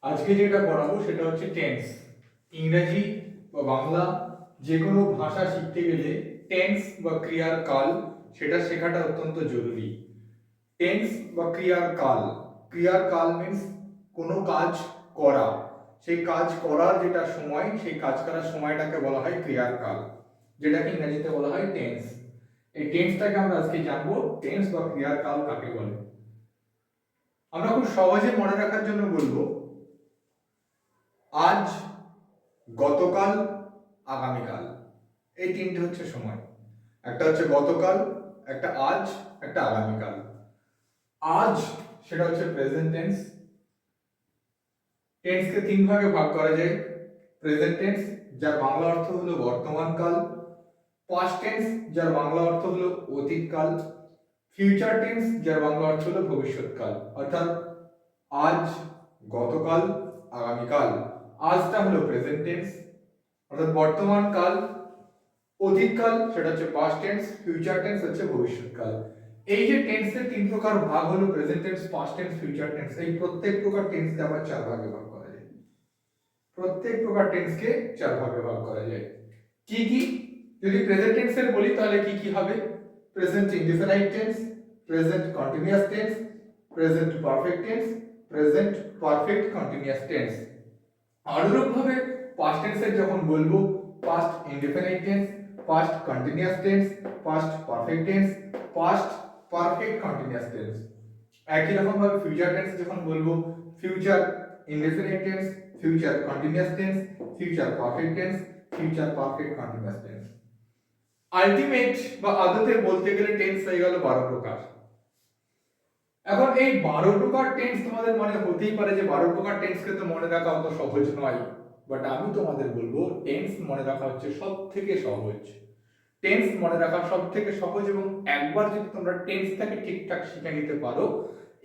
আজকে যেটা পড়াবো সেটা হচ্ছে টেন্স। ইংরেজি বা বাংলা যে কোনো ভাষা শিখতে গেলে টেন্স বা ক্রিয়ার কাল সেটা শেখাটা অত্যন্ত জরুরি। টেন্স বা ক্রিয়ার কাল, ক্রিয়ার কাল মিন্স কোনো কাজ করা, সেই কাজ করার যেটা সময়, সেই কাজ করার সময়টাকে বলা হয় ক্রিয়ার কাল, যেটাকে ইংরেজিতে বলা হয় টেন্স। এই টেন্সটাকে আমরা আজকে জানবো, টেন্স বা ক্রিয়ার কাল কাকে বলে। আমরা খুব সহজে মনে রাখার জন্য বলবো আজ, গতকাল, আগামীকাল। এই তিনটে হচ্ছে সময়। একটা হচ্ছে গতকাল, একটা আজ, একটা আগামীকাল। আজ সেটা হচ্ছে প্রেজেন্ট টেন্স। টেন্সকে তিন ভাগে ভাগ করা যায়। প্রেজেন্ট টেন্স, যার বাংলা অর্থ হলো বর্তমান কাল। পাস্ট টেন্স, যার বাংলা অর্থ হলো অতীত কাল। ফিউচার টেন্স, যার বাংলা অর্থ হলো ভবিষ্যৎ কাল। অর্থাৎ আজ, গতকাল, আগামীকাল। আজটা হলো প্রেজেন্ট টেন্স অর্থাৎ বর্তমান কাল, অতীতকাল সেটা হচ্ছে পাস্ট টেন্স, ফিউচার টেন্স হচ্ছে ভবিষ্যৎকাল। এই যে টেন্সের তিন প্রকার ভাগ হলো present tense, past tense, future tense. এই প্রত্যেক প্রকার টেন্সকে আবার চার ভাগে ভাগ করা যায়। প্রত্যেক প্রকার টেন্সকে চার ভাগে ভাগ করা যায়। কি কি? যদি প্রেজেন্ট টেন্সের বলি তাহলে কি কি হবে? Present indefinite tense, present continuous tense, present perfect tense, present perfect continuous tense. অনুরূপভাবে পাস্ট টেন্সের যখন বলবো past indefinite tense, past continuous tense, past perfect tense, past perfect continuous tense. একই রকম ভাবে ফিউচার টেন্স যখন বলবো future indefinite tense, future continuous tense, future perfect tense, future perfect continuous tense. Ultimate বা আদতে বলতে গেলে টেন্স হয়ে গেল 12 প্রকার। এখন এই 12 প্রকার টেন্স তোমাদের মনে হতেই পারে যে 12 প্রকার টেন্সকে তো মনে রাখা অত সহজ নয়, বাট আমি তোমাদের বলবো টেন্স মনে রাখা হচ্ছে সবথেকে সহজ। টেন্স মনে রাখা সবথেকে সহজ এবং একবার যদি তোমরা টেন্সটাকে ঠিকঠাক শিখে নিতে পারো,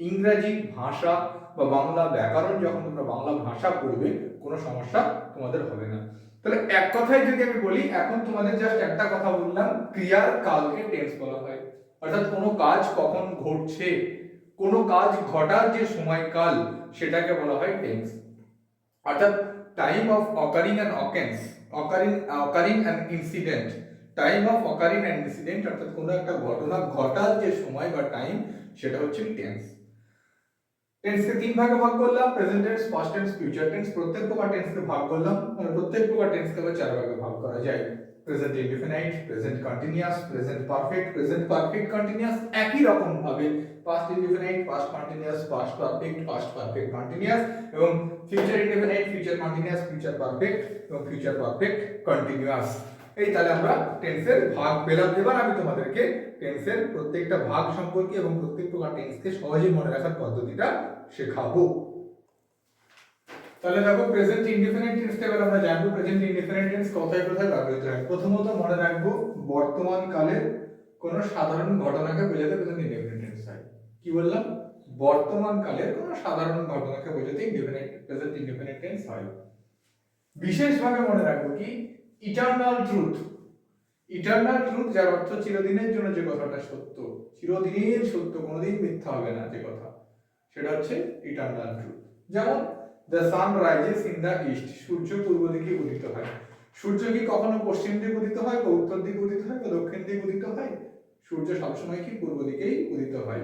ইংরেজি ভাষা বা বাংলা ব্যাকরণ যখন তোমরা বাংলা ভাষা পড়বে কোনো সমস্যা তোমাদের হবে না। তাহলে এক কথায় যদি আমি বলি, এখন তোমাদের জাস্ট একটা কথা বললাম, ক্রিয়ার কালকে টেন্স বলা হয়। অর্থাৎ কোনো কাজ কখন ঘটছে, কোনো কাজ ঘটার যে সময়কাল সেটাকে বলা হয় টেন্স। অর্থাৎ time of occurring an occurrence, occurring an incident, time of occurring an incident অর্থাৎ কোনো একটা ঘটনা ঘটার যে সময় বা টাইম সেটা হচ্ছে টেন্স। টেন্সকে তিন ভাগে ভাগ করলাম, present tense, past tense, future tense. প্রত্যেক প্রকার টেন্সকে ভাগ করলাম, মানে প্রত্যেক প্রকার টেন্সকে আবার চার ভাগে ভাগ করা যায়। Present indefinite, present continuous, present perfect, present perfect continuous. একই রকম ভাবে past indefinite, past continuous, past perfect, past perfect continuous এবং future indefinite, future continuous, future perfect এবং ফিউচার পারফেক্ট কন্টিনিউয়াস। এই তাহলে আমরা টেন্সের ভাগ পেলাম। এবার আমি তোমাদেরকে টেন্সের প্রত্যেকটা ভাগ সম্পর্কে এবং প্রত্যেক প্রকার টেন্সকে সহজে মনে রাখার পদ্ধতিটা শেখাবো। তাহলে দেখো প্রেজেন্ট ইনডিফিনিট টেন্সটা এবার আমরা জানবো। প্রেজেন্ট ইনডিফিনিট টেন্স কোথায় কোথায় ব্যবহৃত হয়। প্রথমত মনে রাখবো বর্তমান কালের কোনো সাধারণ ঘটনাকে বোঝাতে প্রেজেন্ট ইনডিফিনিট টেন্স হয়। কি বললাম? বর্তমান কালের কোনো সাধারণ ঘটনাকে বোঝাতে প্রেজেন্ট ইনডিফিনিট টেন্স হয়। বিশেষভাবে মনে রাখবো কি ইটারনাল ট্রুথ। ইটারনাল ট্রুথ যার অর্থ চিরদিনের জন্য যে কথাটা সত্য, চিরদিনের সত্য, কোনোদিন মিথ্যা হবে না যে কথা, সেটা হচ্ছে ইটারনাল ট্রুথ। যেমন the sun rises in the east, সূর্য পূর্ব দিকে উদিত হয়। সূর্য কি কখনো পশ্চিম দিকে উদিত হয় বা উত্তর দিকে উদিত হয় বা দক্ষিণ দিকে উদিত হয়? সূর্য সবসময় কি পূর্ব দিকেই উদিত হয়।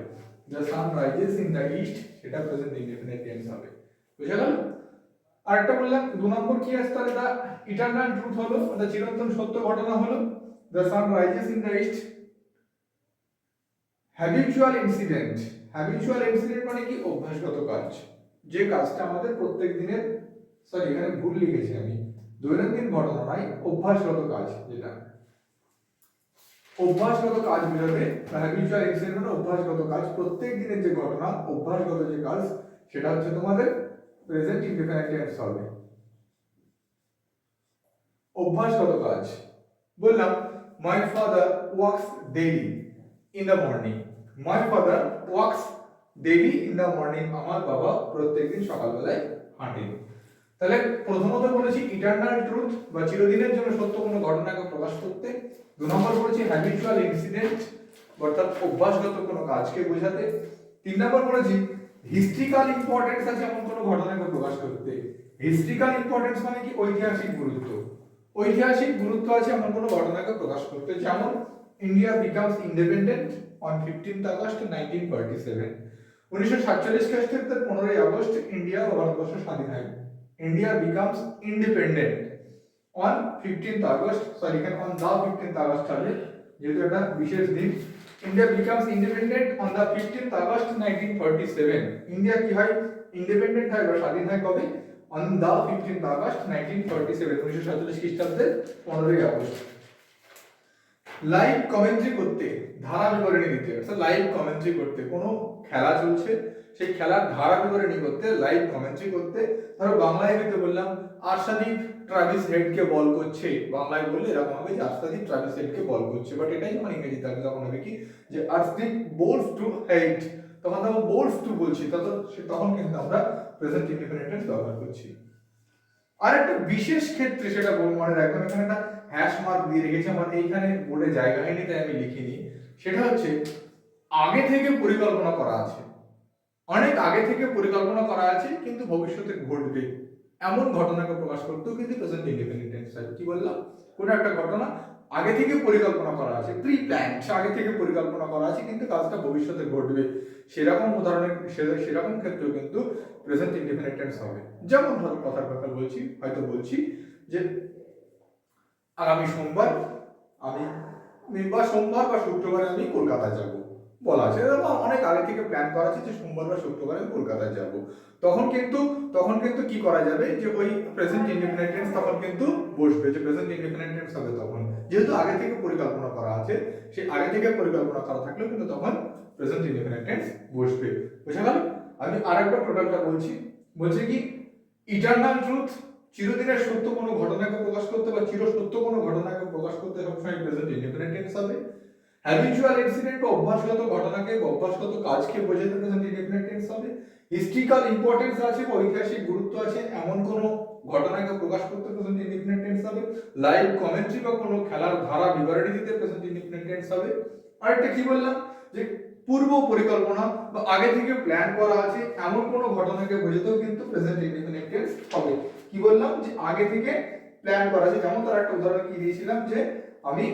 The sun rises in the east, সেটা প্রেজেন্ট ইনডেফিনিট টেন্স হবে। বুঝা গেল? আরেকটা বললাম, দু নম্বর কি আসতে পারে? দ্য ইটারনাল ট্রুথ হলো, অর্থাৎ চিরন্তন সত্য ঘটনা হলো the sun rises in the east. Habitual incident, habitual incident মানে কি অভ্যাসগত কাজ, যে কাজটা আমাদের প্রত্যেক দিনের, সরি এখানে ভুল লিখেছি আমি, দৈনন্দিন ঘটনা নয়, অভ্যাসগত কাজ, যেটা অভ্যাসগত কাজ বোঝাবে। হ্যাবিচুয়াল ইনসিডেন্ট মানে অভ্যাসগত কাজ, প্রত্যেক দিনের যে ঘটনা, অভ্যাসগত যে কাজ, সেটা হচ্ছে তোমাদের প্রেজেন্ট ইনডিফিনিট টেন্স হবে। অভ্যাসগত কাজ বললাম, my father works daily in the morning. My father works daily in the morning, আমার বাবা প্রত্যেকদিন সকালবেলায় হাঁটেন। তাহলে প্রথমত বলেছি ইটারনাল ট্রুথ বা চিরদিনের জন্য সত্য কোনো ঘটনাকে প্রকাশ করতে। দু নম্বর বলেছি হ্যাবিচুয়াল ইনসিডেন্ট অর্থাৎ অভ্যাসগত কোনো কাজকে বোঝাতে। তিন নম্বর বলেছি হিস্ট্রিক্যাল ইম্পর্টেন্স আছে এমন কোনো ঘটনাকে প্রকাশ করতে। হিস্ট্রিক্যাল ইম্পর্টেন্স মানে কি? ঐতিহাসিক গুরুত্ব। ঐতিহাসিক গুরুত্ব আছে এমন কোনো ঘটনাকে প্রকাশ করতে, যেমন India becomes independent on 15th August 1947। 1947 খ্রিস্টাব্দের 15ই আগস্ট ইন্ডিয়া ভারতবর্ষ স্বাধীন হয়। India becomes independent on 15th August, sorry এখানে অন দা 15th August হবে, যেহেতু এটা বিশেষ দিন। India becomes independent on the 15th August 1947। India কি হয়? ইন্ডিপেন্ডেন্ট হয় বা স্বাধীন হয় কবে? অন দা 15th August 1947, 1947 খ্রিস্টাব্দের 15ই আগস্ট। লাইভ কমেন্ট্রি করতে, ধারা বিবরণী দিতে, অর্থাৎ লাইভ কমেন্ট্রি করতে, কোনো খেলা চলছে সেই খেলার ধারা বিবরণী করতে, লাইভ কমেন্ট্রি করতে। ধরো বাংলায় হয়তো বললাম আরশাদীপ ট্রাভিস হেডকে বল করছে, বাংলায় বললে এরকম হবে যে আরশাদীপ ট্রাভিস হেডকে বল করছে, বাট এটাই আমার ইংরেজিতে হবে, তখন হবে কি যে আরশাদীপ বোলস টু হেড, তখন আমরা বোলস টু বলছি, তখন কিন্তু আমরা প্রেজেন্ট ইনডিফিনিট টেন্স ব্যবহার করছি। আর একটা বিশেষ ক্ষেত্রে, সেটা মনে রাখবেন, এখানে একটা হ্যাশ মার্ক দিয়ে রেখেছি, আমার এইখানে বোর্ডে জায়গা হয়নি তাই আমি লিখিনি। সেটা হচ্ছে আগে থেকে পরিকল্পনা করা আছে, অনেক আগে থেকে পরিকল্পনা করা আছে কিন্তু ভবিষ্যতে ঘটবে এমন ঘটনাকে প্রকাশ করতেও কিন্তু প্রেজেন্ট ইনডিফিনিট টেন্স হয়। কি বললাম? কোন একটা ঘটনা আগে থেকে পরিকল্পনা করা আছে, প্রি প্ল্যান, আগে থেকে পরিকল্পনা করা আছে কিন্তু কাজটা ভবিষ্যতে ঘটবে, সেরকম উদাহরণের সেরকম ক্ষেত্রেও কিন্তু প্রেজেন্ট ইনডিফিনিট টেন্স হবে। যেমন ধরো কথার কথা বলছি, হয়তো বলছি যে আগামী সোমবার আমি বা সোমবার বা শুক্রবারে আমি কলকাতায় যাব, বলা আছে, অনেক আগে থেকে প্ল্যান করা আছে যে সোমবার বা শুক্রবারে আমি কলকাতায় যাব, তখন কিন্তু কি করা যাবে যে ওই প্রেজেন্ট ইনডিফিনিট টেন্স তখন কিন্তু বসবে, যে প্রেজেন্ট ইনডিফিনিট টেন্স হবে তখন, যেহেতু আগে থেকে পরিকল্পনা করা আছে, সেই আগে থেকে পরিকল্পনা করা থাকলেও কিন্তু তখন প্রেজেন্ট ইনডিফিনিট টেন্স বসবে। বুঝা গেল? আমি আরেকবার টোটালটা বলছি কি ইটারনাল ট্রুথ, চিরদিনের সত্য কোনো ঘটনাকে প্রকাশ করতে বা চির সত্য কোনো ঘটনাকে প্রকাশ করতে সবসময় প্রেজেন্ট ইনডিফিনিট টেন্স হবে। হ্যাবিচুয়াল ইনসিডেন্ট বা অভ্যাসগত ঘটনাকে বা অভ্যাসগত কাজকে বোঝাতে প্রেজেন্ট ইনডিফিনিট টেন্স হবে। হিস্ট্রিক্যাল ইম্পর্টেন্স আছে বা ঐতিহাসিক গুরুত্ব আছে এমন কোনো ঘটনাকে প্রকাশ করতে প্রেজেন্ট ইনডিফিনিট টেন্স হবে। লাইভ কমেন্ট্রি বা কোনো খেলার ধারা বিবরণী দিতে প্রেজেন্ট ইনডিফিনিট টেন্স হবে। আরেকটা কি বললাম যে পূর্ব পরিকল্পনা বা আগে থেকে প্ল্যান করা আছে এমন কোনো ঘটনাকে বোঝাতেও কিন্তু প্রেজেন্ট ইনডিফিনিট টেন্স হবে। কি বললাম? যে আগে থেকে প্ল্যান করা আছে, যেমন তার একটা উদাহরণ কি দিয়েছিলাম যে আমি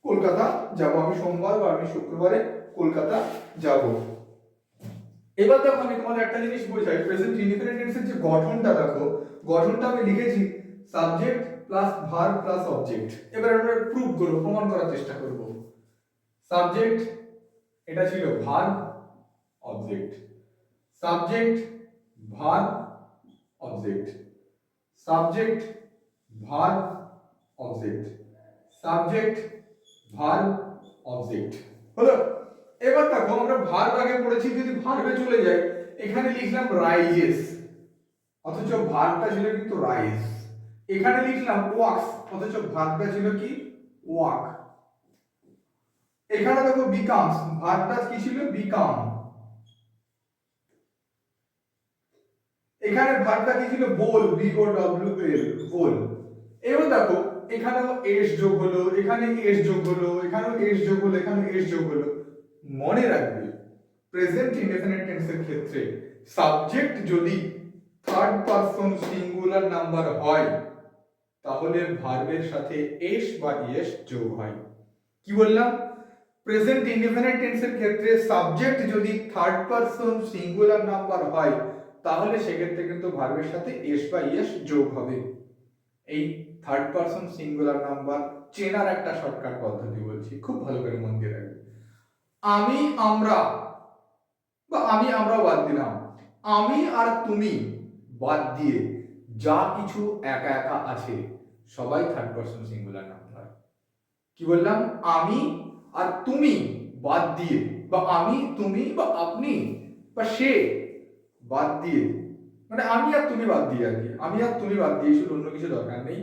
কলকাতা যাব, আমি সোমবার বা আমি শুক্রবারে কলকাতা যাব। এবার দেখো আমি তোমাদের একটা জিনিস বোঝাই, প্রেজেন্ট ইনডিফিনিট টেন্সের যে গঠনটা দেখো, গঠনটা আমি লিখেছি subject plus verb plus object. এবার আমরা প্রমাণ করার চেষ্টা করব। সাবজেক্ট এটা ছিল verb object, subject verb object, subject verb object, subject verb object হলো। এবার দেখো আমরা ভার্ব আগে পড়েছি, যদি ভার্বে চলে যাই এখানে লিখলাম রাইজেস, অথচ ভার্বটা ছিল কিন্তু রাইজ। এখানে লিখলাম ওয়াক্স, অথচ ভার্বটা ছিল কি ওয়াক। এখানে দেখো বিকামস, ভার্বটা কি ছিল বিকাম। এখানে ভার্বটা কি ছিল বোল, বি ও ডব্লিউ এল, বোল। এবার দেখো এখানেও এস যোগ হলো, এখানে এস যোগ হলো, এখানেও এস যোগ হলো, এখানেও এস যোগ হলো। মনে রাখবে প্রেজেন্ট ইনডেফিনিট টেন্সের ক্ষেত্রে সাবজেক্ট যদি থার্ড পারসন সিঙ্গুলার নাম্বার হয় তাহলে ভার্বের সাথে এস বা ইএস যোগ হয়। কি বললাম? প্রেজেন্ট ইনডেফিনিট টেন্সের ক্ষেত্রে সাবজেক্ট যদি থার্ড পারসন সিঙ্গুলার নাম্বার হয় তাহলে সেক্ষেত্রে কিন্তু ভার্বের সাথে এস বা ইএস যোগ হবে। এই থার্ড পারসন সিঙ্গুলার নাম্বার চেনার একটা শর্টকাট পদ্ধতি বলছি, খুব ভালো করে মন দিয়ে রাখবে। আমি আমরা বা আমি আমরা বাদ দিলাম, আমি আর তুমি বাদ দিয়ে যা কিছু একা একা আছে সবাই থার্ড পারসন সিঙ্গুলার নাম্বার। কি বললাম? আমি আর তুমি বাদ দিয়ে, বা আমি তুমি বা আপনি বা সে বাদ দিয়ে, মানে আমি আর তুমি বাদ দিয়ে আর কি, আমি আর তুমি বাদ দিয়ে, শুধু অন্য কিছু দরকার নেই।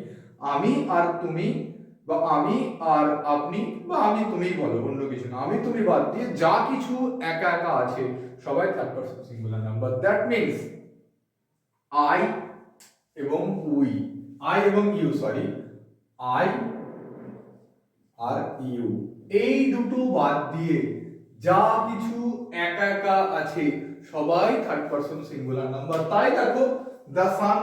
আমি আর তুমি বা আমি আর আপনি বা আমি তুমি বলো, অন্য কিছু না, আমি তুমি বাদ দিয়ে যা কিছু একা একা আছে সবাই third person singular number. That means I এবং উই, আই এবং ইউ, সরি, আই আর ইউ, এই দুটো বাদ দিয়ে যা কিছু একা একা আছে সবাই থার্ড পারসন সিঙ্গুলার নাম্বার। তাই দেখো দ্য সান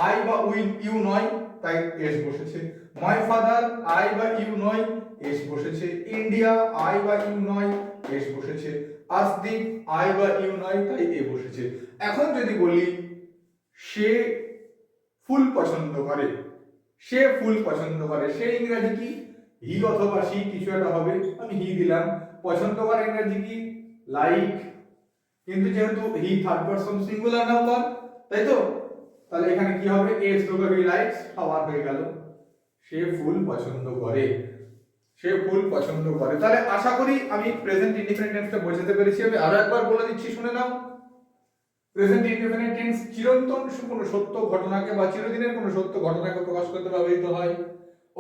আই বা ইউ নয়, তাই এস বসেছে। মাই ফাদার আই বা ইউ নয়, এস বসেছে। ইন্ডিয়া আই বা ইউ নয়, এস বসেছে। আসদীপ আই বা ইউ নয়, তাই এ বসেছে। এখন যদি বলি সে ফুল পছন্দ করে, সে ফুল পছন্দ করে, সে ইংরেজি কি? হি অথবা সি কিছু একটা হবে, আমি হি দিলাম। পছন্দ করে ইংরেজি কি? লাইক। কিন্তু যেহেতু he third person singular number, তাই তো, তাহলে এখানে কি হবে? এস যোগ হি লাইকস, আবার হয়ে গেল সে ফুল পছন্দ করে, সে ফুল পছন্দ করে। তাহলে আশা করি আমি প্রেজেন্ট ইনডিফিনিট টেন্সটা বোঝাতে পেরেছি। আমি আরো একবার বলে দিচ্ছি, শুনে নাও। প্রেজেন্ট ইনডিফিনিট টেন্স চিরন্তন কোনো সত্য ঘটনাকে বা চিরদিনের কোনো সত্য ঘটনাকে প্রকাশ করতে ব্যবহৃত হয়,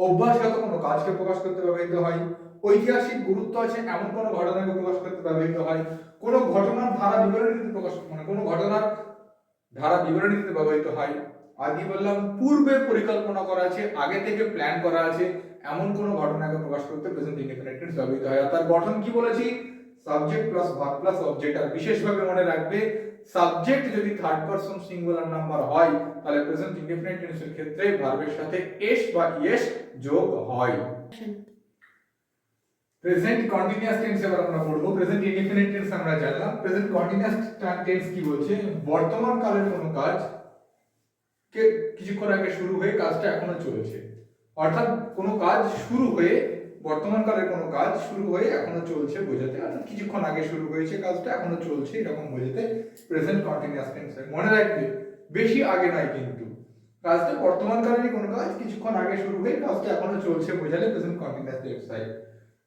অভ্যাসগত কোনো কাজকে প্রকাশ করতে ব্যবহৃত হয়, ঐতিহাসিক গুরুত্ব আছে এমন কোনো ঘটনাকে প্রকাশ করতে ব্যবহৃত হয়, কোনো ঘটনার ধারা বিবরণী দিতে প্রকাশ, মানে কোনো ঘটনার ধারা বিবরণী দিতে ব্যবহৃত হয়। আর কি বললাম? পূর্বে পরিকল্পনা করা আছে, আগে থেকে প্ল্যান করা আছে এমন কোনো ঘটনাকে প্রকাশ করতে প্রেজেন্ট ইনডিফিনিট টেন্স ব্যবহৃত হয়। আর তার গঠন কি বলেছি? Subject plus verb plus object. আর বিশেষভাবে মনে রাখবে, সাবজেক্ট যদি থার্ড পারসন সিঙ্গুলার নাম্বার হয় তাহলে প্রেজেন্ট ইনডিফিনিট টেন্সের ক্ষেত্রে ভার্বের সাথে এস বা ইএস যোগ হয়। প্রেজেন্ট কন্টিনিউয়াস টেন্স এবার আমরা পড়ব। প্রেজেন্ট ইনডিফিনিট টেন্স আমরা জানলাম। প্রেজেন্ট কন্টিনিউয়াস টেন্স কি বলছে? বর্তমান কালের কোনো কাজ কে কিছুক্ষণ আগে শুরু হয়ে কাজটা এখনো চলছে, অর্থাৎ কোনো কাজ শুরু হয়ে, বর্তমান কালের কোনো কাজ শুরু হয়ে এখনো চলছে বোঝাতে, অর্থাৎ কিছুক্ষণ আগে শুরু হয়েছে কাজটা এখনো চলছে, এরকম বোঝাতে প্রেজেন্ট কন্টিনিউয়াস টেন্স। মনে রাখবে বেশি আগে নয়, কিন্তু কাজটা বর্তমান কালেরই কোনো কাজ কিছুক্ষণ আগে শুরু হয়ে কাজটা এখনো চলছে বোঝালে প্রেজেন্ট কন্টিনিউয়াস টেন্স হয়।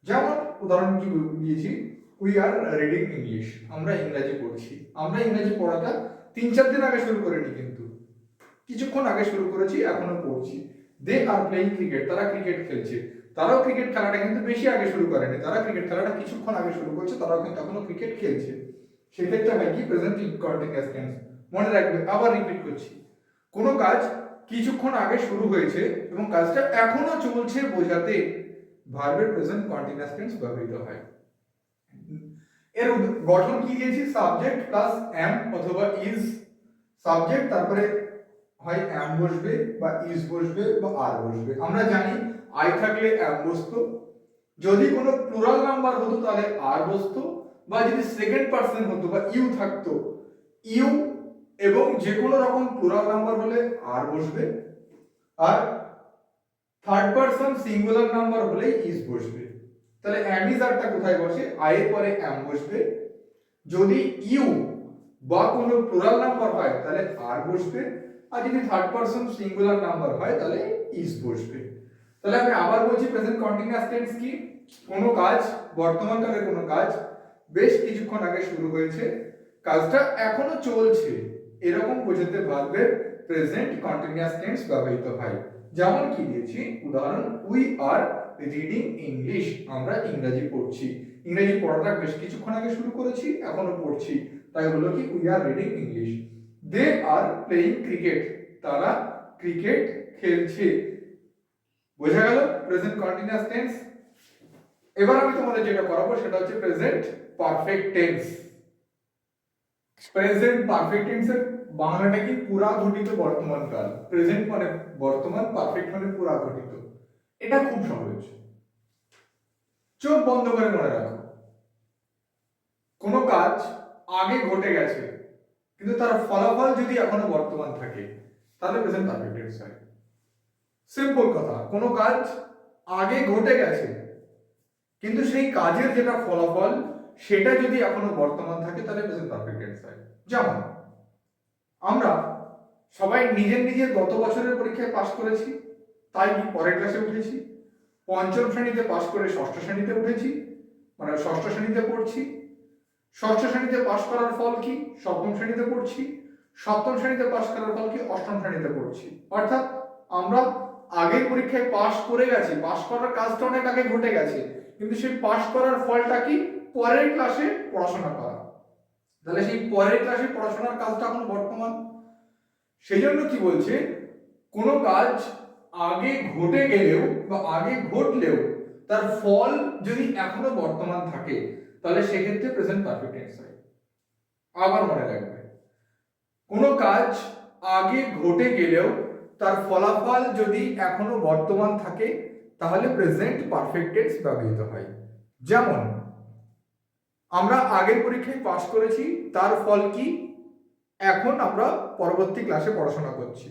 যেমন উদাহরণ কি দিয়েছি, উই আর রিডিং ইংলিশ, আমরা ইংরেজি পড়ছি। আমরা ইংরেজি পড়াটা 3-4 দিন আগে শুরু করিনি, কিন্তু কিছুক্ষণ আগে শুরু করেছি, এখনো পড়ছি। দে আর প্লেইং ক্রিকেট, তারা ক্রিকেট খেলছে। তারাও ক্রিকেট খেলাটা কিন্তু বেশি আগে শুরু করেনি, তারা ক্রিকেট খেলাটা কিছুক্ষণ আগে শুরু করছে, তারাও কিন্তু এখনো ক্রিকেট খেলছে। সেক্ষেত্রে হয় কি? Present continuous tense. মনে রাখবে, আবার রিপিট করছি, কোনো কাজ কিছুক্ষণ আগে শুরু হয়েছে এবং কাজটা এখনো চলছে বোঝাতে ভার্বের প্রেজেন্ট কন্টিনিউয়াস টেন্স ব্যবহৃত হয়। এর গঠন কি দিয়েছি? সাবজেক্ট প্লাস এম অথবা ইজ। সাবজেক্ট, তারপরে হয় এম বসবে বা ইজ বসবে বা আর বসবে। আমরা জানি আই থাকলে এম বসতো, যদি কোনো প্লুরাল নাম্বার হতো তাহলে আর বসতো, বা যদি সেকেন্ড পারসন হতো বা ইউ থাকতো, ইউ এবং যে কোনো রকম প্লুরাল নাম্বার হলে আর বসবে, আর থার্ড পারসন সিঙ্গুলার নাম্বার হলে ইজ বসবে। তাহলে এম ইজ আরটা কোথায় বসে? আই এর পরে এম বসবে। যদি ইউ বা কোনো প্লুরাল নাম্বার হয় তাহলে আর বসবে, আর যদি থার্ড পারসন সিঙ্গুলার নাম্বার হয় তাহলে ইজ বসবে। তাহলে আমি আবার বলছি, প্রেজেন্ট কন্টিনিউয়াস টেন্স কি? কোনো কাজ, বর্তমান কালের কোনো কাজ বেশ কিছুক্ষণ আগে শুরু হয়েছে, কাজটা এখনো চলছে, এরকম বোঝাতে ভার্বের প্রেজেন্ট কন্টিনিউয়াস টেন্স ব্যবহৃত হয়। যেমন কি দিয়েছি উদাহরণ, উই আর রিডিং ইংলিশ, আমরা ইংরেজি পড়ছি। ইংরেজি পড়াটা বেশ কিছুক্ষণ আগে শুরু করেছি, এখনো পড়ছি, তাই হলো কি we are reading English. They are playing cricket, তারা ক্রিকেট খেলছে। বোঝা গেল প্রেজেন্ট কন্টিনিউয়াস টেন্স। এবার আমি তোমাদের যেটা করাবো সেটা হচ্ছে present perfect tense. Present perfect টেন্সের বাংলাটা কি? পুরা ঘটিত বর্তমান কাল। প্রেজেন্ট মানে বর্তমান, পারফেক্ট মানে পুরা ঘটিত। এটা খুব সহজ, চোখ বন্ধ করে মনে রাখো। কোনো কাজ আগে ঘটে গেছে কিন্তু তার ফলাফল যদি এখনো বর্তমান থাকে তাহলে প্রেজেন্ট পারফেক্ট টেন্স হয়। সিম্পল কথা, কোনো কাজ আগে ঘটে গেছে কিন্তু সেই কাজের যেটা ফলাফল সেটা যদি এখনো বর্তমান থাকে তাহলে প্রেজেন্ট পারফেক্ট টেন্স হয়। যেমন আমরা সবাই নিজের নিজের গত বছরের পরীক্ষায় পাশ করেছি, তাই পরের ক্লাসে উঠেছি। পঞ্চম শ্রেণীতে পাশ করে ষষ্ঠ শ্রেণীতে উঠেছি, মানে ষষ্ঠ শ্রেণীতে পড়ছি। ষষ্ঠ শ্রেণীতে পাশ করার ফল কি? সপ্তম শ্রেণীতে পড়ছি। সপ্তম শ্রেণীতে পাশ করার ফল কি? অষ্টম শ্রেণীতে পড়ছি। অর্থাৎ আমরা আগের পরীক্ষায় পাশ করে গেছি, পাশ করার কাজটা অনেক আগে ঘটে গেছে, কিন্তু সেই পাশ করার ফলটা কি? পরের ক্লাসে পড়াশোনা করা। তাহলে সেই পরের ক্লাসে পড়াশোনার কাজটা এখন বর্তমান। সেই জন্য কি বলছে, কোনো কাজ আগে ঘটে গেলেও বা আগে ঘটলেও তার ফল যদি এখনো বর্তমান থাকে তাহলে সেক্ষেত্রে প্রেজেন্ট পারফেক্ট টেন্স হয়। আবার মনে রাখবে, কোনো কাজ আগে ঘটে গেলেও তার ফলাফল যদি এখনো বর্তমান থাকে তাহলে প্রেজেন্ট পারফেক্ট টেন্স ব্যবহৃত হয়। যেমন আমরা আগের পরীক্ষায় পাশ করেছি, তার ফল কি এখন আমরা পরবর্তী ক্লাসে পড়াশোনা করছি।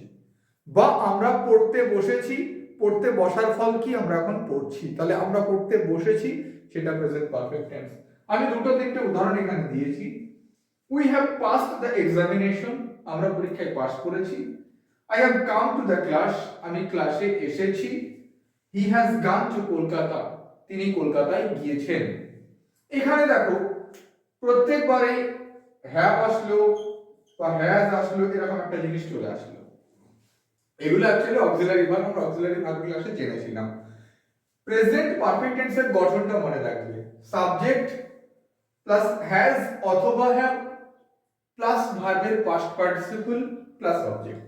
বা আমরা পড়তে বসেছি, পড়তে বসার ফল কি আমরা এখন পড়ছি, তাহলে আমরা পড়তে বসেছি, সেটা প্রেজেন্ট পারফেক্ট টেন্স। আমি দুটো তিনটে উদাহরণ এখানে দিয়েছি। We have passed the examination, আমরা পরীক্ষায় পাশ করেছি। I have come to the class, আমি ক্লাসে এসেছি। He has gone to Kolkata, তিনি কলকাতায় গিয়েছেন। এখানে দেখো প্রত্যেকবারে হ্যাভ আসলো বা হ্যাজ আসলো, এরকম একটা জিনিস চলে আসলো। এগুলো অ্যাকচুয়ালি অক্সিলারি ভার্ব, আমরা অক্সিলারি ভার্ব ক্লাসে জেনেছিলাম। প্রেজেন্ট পারফেক্ট টেন্সের গঠনটা মনে রাখবে, সাবজেক্ট প্লাস হ্যাজ অথবা হ্যাভ প্লাস ভার্বের পাস্ট পার্টিসিপল প্লাস অবজেক্ট।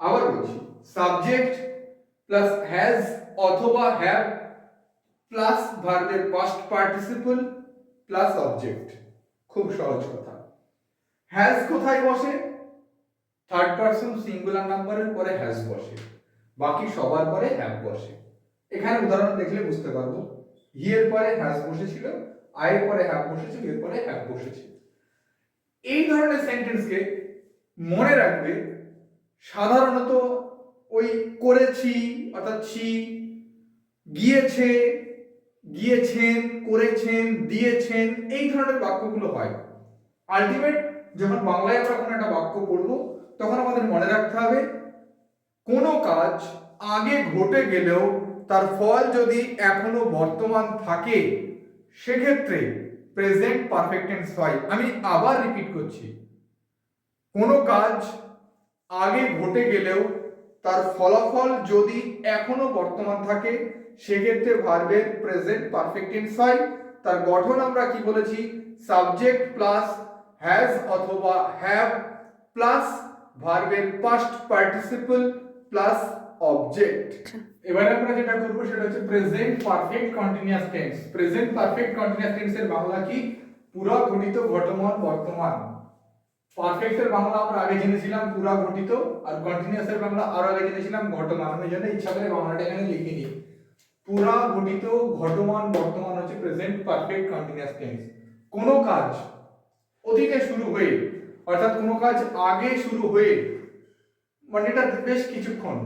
আবার বলছি, সাবজেক্ট প্লাস হ্যাজ অথবা হ্যাভ প্লাস ভার্বের পাস্ট পার্টিসিপল প্লাস অবজেক্ট। খুব সহজ কথা। হ্যাজ কোথায় বসে? থার্ড পারসন সিঙ্গুলার নাম্বারের পরে হ্যাজ বসে, বাকি সবার পরে হ্যাভ বসে। এখানে উদাহরণ দেখলে বুঝতে পারবো, হি এর পরে হ্যাজ বসেছিল, আই এর পরে হ্যাভ বসেছিল, এর পরে হ্যাভ বসেছে। এই ধরনের সেন্টেন্সকে মনে রাখবে সাধারণত ওই করেছি অর্থাৎ ছি, গিয়েছে, গিয়েছেন, করেছেন, দিয়েছেন, এই ধরনের বাক্যগুলো হয়। আলটিমেট যখন বাংলায় আমরা কোনো একটা বাক্য পড়বো তখন আমাদের মনে রাখতে হবে কোনো কাজ আগে ঘটে গেলেও তার ফল যদি এখনো বর্তমান থাকে সেক্ষেত্রে প্রেজেন্ট পারফেক্ট টেন্স হয়। আমি আবার রিপিট করছি, কোনো কাজ আগে ঘটে গেলেও তার ফলাফল যদি এখনো বর্তমান থাকে সেক্ষেত্রে ভার্বের প্রেজেন্ট পারফেক্ট টেন্স হয়। তার গঠন আমরা কি বলেছি, সাবজেক্ট প্লাস হ্যাজ অথবা হ্যাভ প্লাস ভার্বের পাস্ট পার্টিসিপল প্লাস অবজেক্ট। এবারে আমরা যেটা করব সেটা হচ্ছে present perfect continuous tense. Present perfect continuous টেন্সের বাংলা কি? পুরা ঘটিত ঘটমান বর্তমান। পারফেক্ট এর বাংলা আমরা আগে জেনেছিলাম পুরা ঘটিত, আর কন্টিনিউয়াস এর বাংলা আরো আগে জেনেছিলাম ঘটমান। আমি জন্য ইচ্ছা করে বাংলাটা এখানে লিখিনি। পুরা ঘটিত ঘটমান বর্তমান হচ্ছে প্রেজেন্ট পারফেক্ট কন্টিনিউয়াস টেন্স। কোন কাজ অতীতে শুরু হয়ে অর্থাৎ কোন কাজ আগে শুরু হয়ে, মানে এটা বেশ কিছুক্ষণ,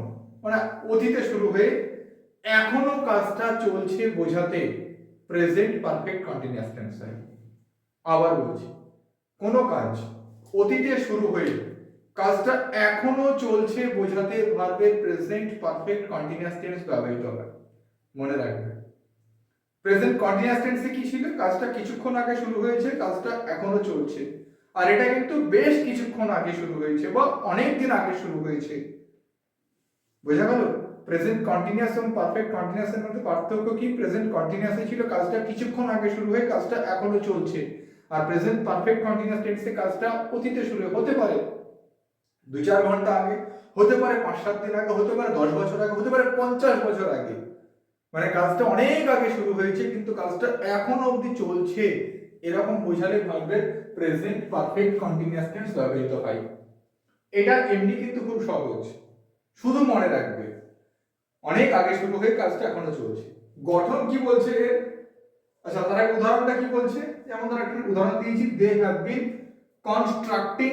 মানে অতীতে শুরু হয়ে এখনো কাজটা চলছে বোঝাতে প্রেজেন্ট পারফেক্ট কন্টিনিউয়াস টেন্স হয়। আবার বলছি, কোন কাজ অতীতে শুরু হয়ে কাজটা এখনো চলছে বোঝাতে ভার্বের প্রেজেন্ট পারফেক্ট কন্টিনিউয়াস টেন্স ব্যবহৃত হয়। মনে রাখবে, প্রেজেন্ট কন্টিনিউয়াস টেন্সে কি ছিল? কাজটা কিছুক্ষণ আগে শুরু হয়েছে, কাজটা এখনো চলছে। আর এটা কিন্তু বেশ কিছুক্ষণ আগে শুরু হয়েছে বা অনেক দিন আগে শুরু হয়েছে। বোঝা গেল? প্রেজেন্ট কন্টিনিউয়াস এবং পারফেক্ট কন্টিনিউয়াস এর মধ্যে পার্থক্য কি? প্রেজেন্ট কন্টিনিউয়াসে ছিল কাজটা কিছুক্ষণ আগে শুরু হয়ে কাজটা এখনো চলছে, আর প্রেজেন্ট পারফেক্ট কন্টিনিউয়াস টেন্সে কাজটা অতীতে শুরু হতে পারে 2-4 ঘন্টা আগে, হতে পারে 5-7 দিন আগে, হতে পারে 10 বছর আগে, হতে পারে 50 বছর আগে। মানে কাজটা অনেক আগে শুরু হয়েছে কিন্তু কাজটা এখনো অবধি চলছে, এরকম বোঝালে ভার্বের প্রেজেন্ট পারফেক্ট কন্টিনিউয়াস টেন্স ব্যবহৃত হয়। এটা এমনি কিন্তু খুব সহজ, শুধু মনে রাখবে অনেক আগে শুরু হয়ে কাজটা এখনো চলছে। গঠন কি বলছে? আচ্ছা, তার এক উদাহরণটা কি বলছে? যেমন ধর একটা উদাহরণ দিয়েছি, they have been constructing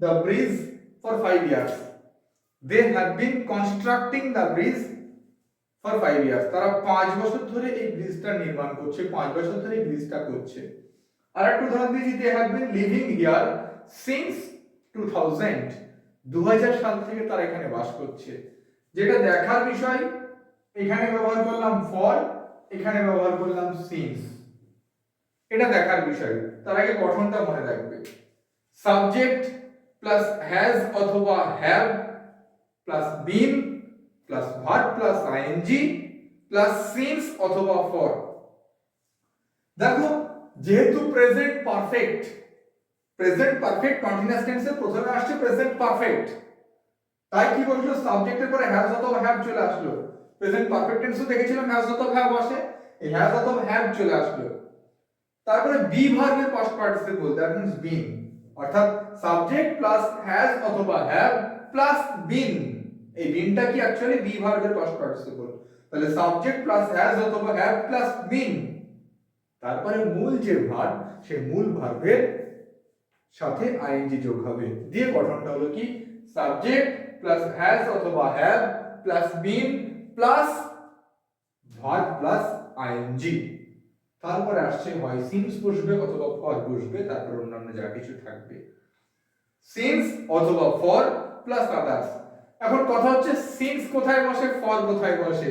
the bridge for 5 years. They have been constructing the bridge for 5 years. তারা 5 বছর ধরে এই ব্রিজটা নির্মাণ করছে, 5 বছর ধরে এই ব্রিজটা করছে। আর একটা উদাহরণ দিয়েছি, they have been living here since 2000। 2000 সাল থেকে তারা এখানে বাস করছে। যেটা দেখার বিষয়, এখানে ব্যবহার করলাম ফর, এখানে ব্যবহার করলাম সিন্স। এটা দেখার বিষয়। তার আগে গঠনটা মনে রাখবে, সাবজেক্ট প্লাস হ্যাজ অথবা have plus been plus verb plus ING plus since অথবা ফর। দেখো, যেহেতু প্রেজেন্ট পারফেক্ট কন্টিনিউয়াস টেন্সে প্রথমে আসছে প্রেজেন্ট পারফেক্ট, তাই কি বলছিল? সাবজেক্টের পরে হ্যাজ অথবা হ্যাভ চলে আসলো। প্রেজেন্ট পারফেক্ট টেন্সও দেখেছিলাম হ্যাজ অথবা হ্যাভ আসে, এই হ্যাজ অথবা হ্যাভ চলে আসলো। তারপরে বি ভার্বের পাস্ট পার্টিসিপল, দ্যাট মিন্স বিন, অর্থাৎ সাবজেক্ট প্লাস হ্যাজ অথবা হ্যাভ প্লাস বিন। এই বিনটা কি অ্যাকচুয়ালি বি ভার্বের পাস্ট পার্টিসিপল, তাহলে সাবজেক্ট প্লাস হ্যাজ অথবা হ্যাভ প্লাস বিন, তারপরে মূল যে ভার্ব সেই মূল ভার্বের সাথে আইএনজি যোগ হবে, দিয়ে গঠনটা হলো কি সাবজেক্ট প্লাস হ্যাজ অথবা have plus been plus verb plus ING. তারপরে আসছে হয় সিন্স বসবে অথবা ফর বসবে, তারপর অন্যান্য যা কিছু থাকবে, সিন্স অথবা ফর প্লাস আদার্স। এখন কথা হচ্ছে সিন্স কোথায় বসে, ফর কোথায় বসে,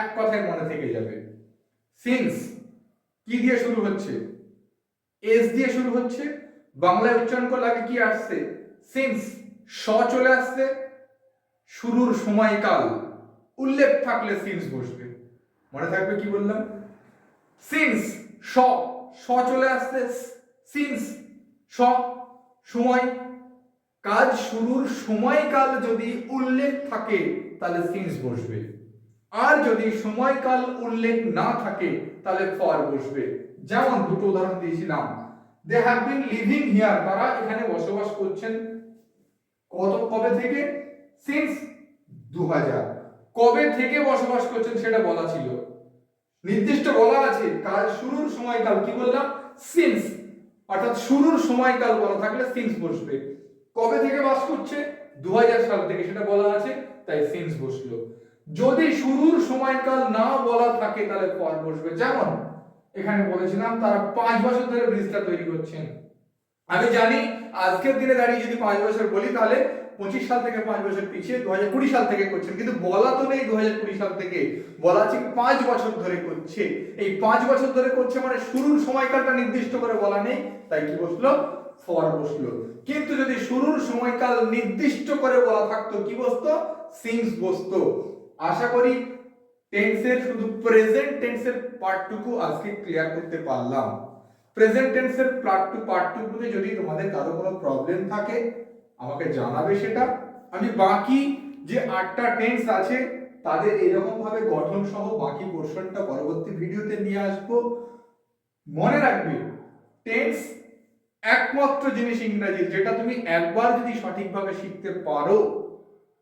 এক কথায় মনে থেকে যাবে। সিন্স কি দিয়ে শুরু হচ্ছে, এস দিয়ে শুরু হচ্ছে, বাংলায় উচ্চারণ করলে আগে কি আসছে, সিন্স, স চলে আসছে, শুরুর সময়কাল উল্লেখ থাকলে সিন্স বসবে, মনে থাকবে কি বললাম, সিন্স স, স চলে আসছে, সিন্স স, সময়, কাজ শুরুর সময়কাল যদি উল্লেখ থাকে তাহলে সিন্স বসবে, আর যদি সময়কাল উল্লেখ না থাকে তাহলে ফর বসবে। যেমন দুটো উদাহরণ দিয়েছিলাম, they have been living here, তারা এখানে বসবাস করছেন কবে থেকে, সিন্স 2000, কবে থেকে বসবাস করছেন সেটা বলা ছিল, নির্দিষ্ট বলা আছে, কাজ শুরুর সময়কাল কি বললাম, সিন্স, অর্থাৎ শুরুর সময়কাল বলা থাকলে সিন্স বসবে, কবে থেকে বাস করছে 2000 সাল থেকে সেটা বলা আছে তাই সিন্স বসলো। যদি শুরুর সময়কাল না বলা থাকে তাহলে ফর বসবে। যেমন এখানে বলেছিলাম তারা 5 বছর ধরে ব্রিজটা তৈরি করছেন, আমি জানি আজকের দিনে দাঁড়িয়ে যদি 5 বছর বলি তাহলে 25 সাল থেকে 5 বছর পিছিয়ে 2020 সাল থেকে করছেন, কিন্তু বলা তো নেই 2020 সাল থেকে, বলা আছে 5 বছর ধরে করছে, এই 5 বছর ধরে করছে মানে শুরুর সময়কালটা নির্দিষ্ট করে বলা নেই, তাই কি বসলো, ফর বসলো। কিন্তু যদি শুরুর সময়কাল নির্দিষ্ট করে বলা থাকতো কি বসতো, সিন্স বসতো। আশা করি টেন্সের শুধু প্রেজেন্ট টেন্সের পার্টটুকু আজকে ক্লিয়ার করতে পারলাম। প্রেজেন্ট টেন্সের পার্টটুকুতে যদি তোমাদের কারো কোনো প্রবলেম থাকে আমাকে জানাবে, সেটা আমি বাকি যে 8টা টেন্স আছে তাদের এরকম ভাবে গঠন সহ বাকি পোরশনটা পরবর্তী ভিডিওতে নিয়ে আসব। মনে রাখবে টেন্স একমাত্র জিনিস ইংরেজি যেটা তুমি একবার যদি সঠিকভাবে শিখতে পারো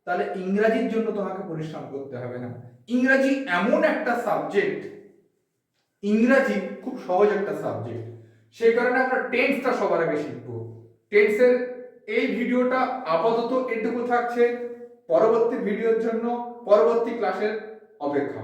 তাহলে ইংরেজির জন্য তোমাকে পরিশ্রম করতে হবে না। ইংরেজি এমন একটা সাবজেক্ট, ইংরেজি খুব সহজ একটা সাবজেক্ট, সেই কারণে আমরা টেন্সটা সবার আগে শিখবো। টেন্সের এই ভিডিওটা আপাতত এটুকু থাকছে, পরবর্তী ভিডিওর জন্য পরবর্তী ক্লাসের অপেক্ষা।